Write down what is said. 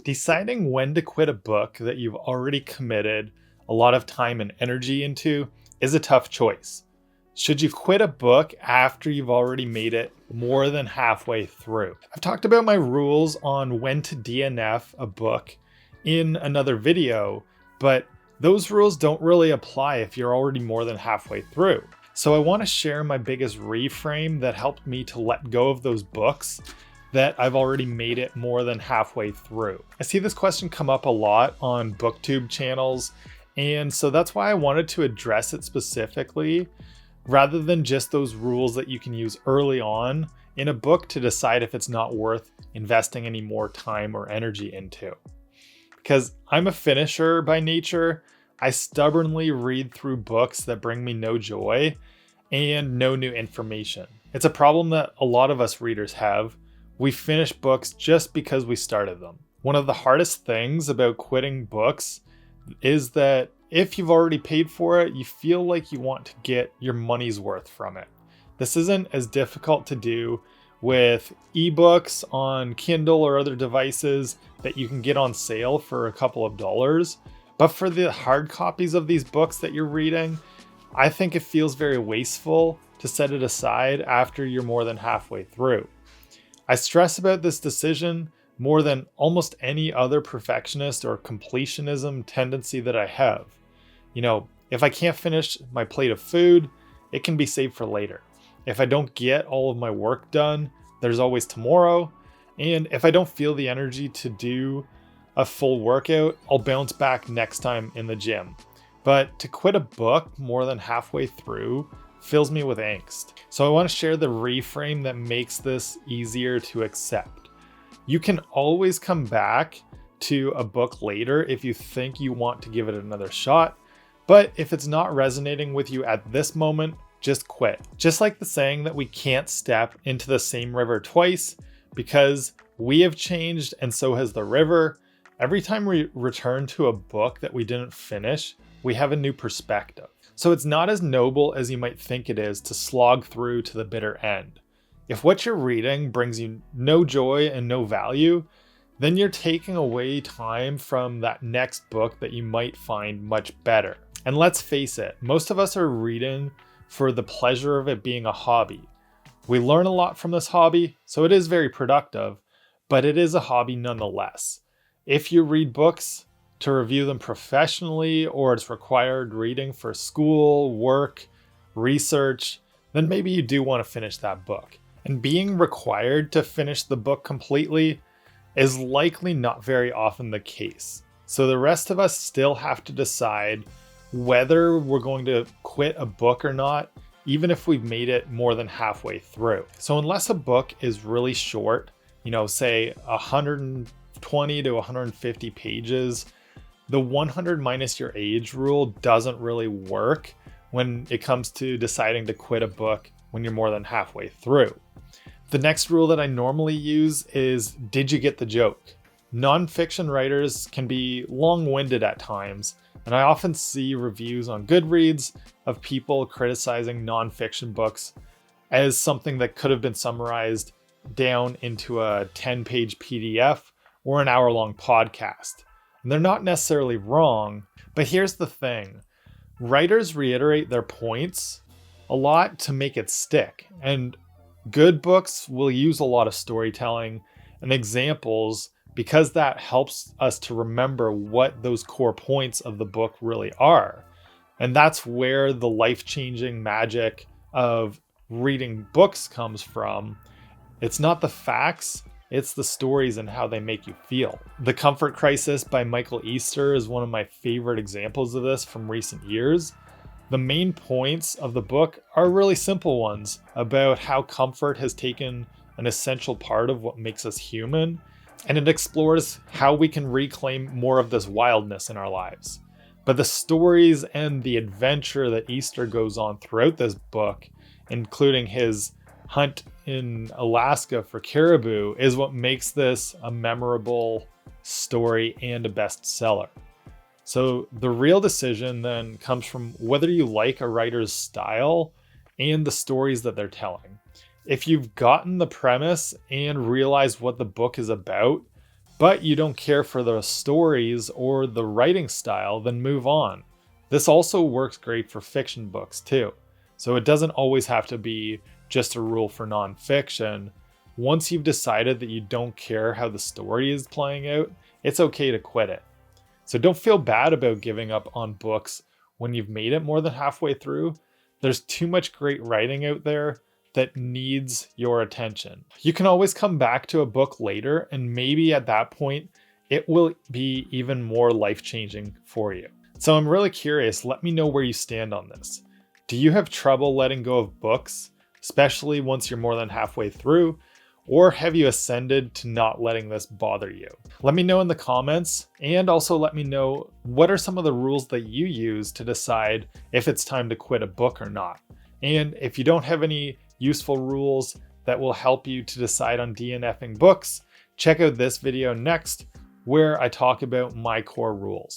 Deciding when to quit a book that you've already committed a lot of time and energy into is a tough choice. Should you quit a book after you've already made it more than halfway through? I've talked about my rules on when to DNF a book in another video, but those rules don't really apply if you're already more than halfway through. So I want to share my biggest reframe that helped me to let go of those books that I've already made it more than halfway through. I see this question come up a lot on booktube channels, and so that's why I wanted to address it specifically rather than just those rules that you can use early on in a book to decide if it's not worth investing any more time or energy into. Because I'm a finisher by nature, I stubbornly read through books that bring me no joy and no new information. It's a problem that a lot of us readers have. We finish books just because we started them. One of the hardest things about quitting books is that if you've already paid for it, you feel like you want to get your money's worth from it. This isn't as difficult to do with ebooks on Kindle or other devices that you can get on sale for a couple of dollars. But for the hard copies of these books that you're reading, I think it feels very wasteful to set it aside after you're more than halfway through. I stress about this decision more than almost any other perfectionist or completionism tendency that I have. If I can't finish my plate of food, it can be saved for later. If I don't get all of my work done, there's always tomorrow. And if I don't feel the energy to do a full workout, I'll bounce back next time in the gym. But to quit a book more than halfway through fills me with angst. So I want to share the reframe that makes this easier to accept. You can always come back to a book later if you think you want to give it another shot, but if it's not resonating with you at this moment, just quit. Just like the saying that we can't step into the same river twice, because we have changed and so has the river. Every time we return to a book that we didn't finish, we have a new perspective. So it's not as noble as you might think it is to slog through to the bitter end. If what you're reading brings you no joy and no value, then you're taking away time from that next book that you might find much better. And let's face it, most of us are reading for the pleasure of it being a hobby. We learn a lot from this hobby, so it is very productive, but it is a hobby nonetheless. If you read books to review them professionally, or it's required reading for school, work, research, then maybe you do want to finish that book. And being required to finish the book completely is likely not very often the case. So the rest of us still have to decide whether we're going to quit a book or not, even if we've made it more than halfway through. So unless a book is really short, say 120 to 150 pages, the 100 minus your age rule doesn't really work when it comes to deciding to quit a book when you're more than halfway through. The next rule that I normally use is, did you get the joke? Nonfiction writers can be long-winded at times, and I often see reviews on Goodreads of people criticizing nonfiction books as something that could have been summarized down into a 10-page PDF or an hour-long podcast. And they're not necessarily wrong, but here's the thing. Writers reiterate their points a lot to make it stick, and good books will use a lot of storytelling and examples because that helps us to remember what those core points of the book really are. And that's where the life-changing magic of reading books comes from. It's not the facts, it's the stories and how they make you feel. The Comfort Crisis by Michael Easter is one of my favorite examples of this from recent years. The main points of the book are really simple ones about how comfort has taken an essential part of what makes us human, and it explores how we can reclaim more of this wildness in our lives. But the stories and the adventure that Easter goes on throughout this book, including his hunt in Alaska for caribou, is what makes this a memorable story and a bestseller. So the real decision then comes from whether you like a writer's style and the stories that they're telling. If you've gotten the premise and realized what the book is about, but you don't care for the stories or the writing style, then move on. This also works great for fiction books too. So it doesn't always have to be just a rule for nonfiction. Once you've decided that you don't care how the story is playing out, it's okay to quit it. So don't feel bad about giving up on books when you've made it more than halfway through. There's too much great writing out there that needs your attention. You can always come back to a book later, and maybe at that point, it will be even more life-changing for you. So I'm really curious, let me know where you stand on this. Do you have trouble letting go of books, especially once you're more than halfway through? Or have you ascended to not letting this bother you? Let me know in the comments, and also let me know what are some of the rules that you use to decide if it's time to quit a book or not. And if you don't have any useful rules that will help you to decide on DNFing books, check out this video next where I talk about my core rules.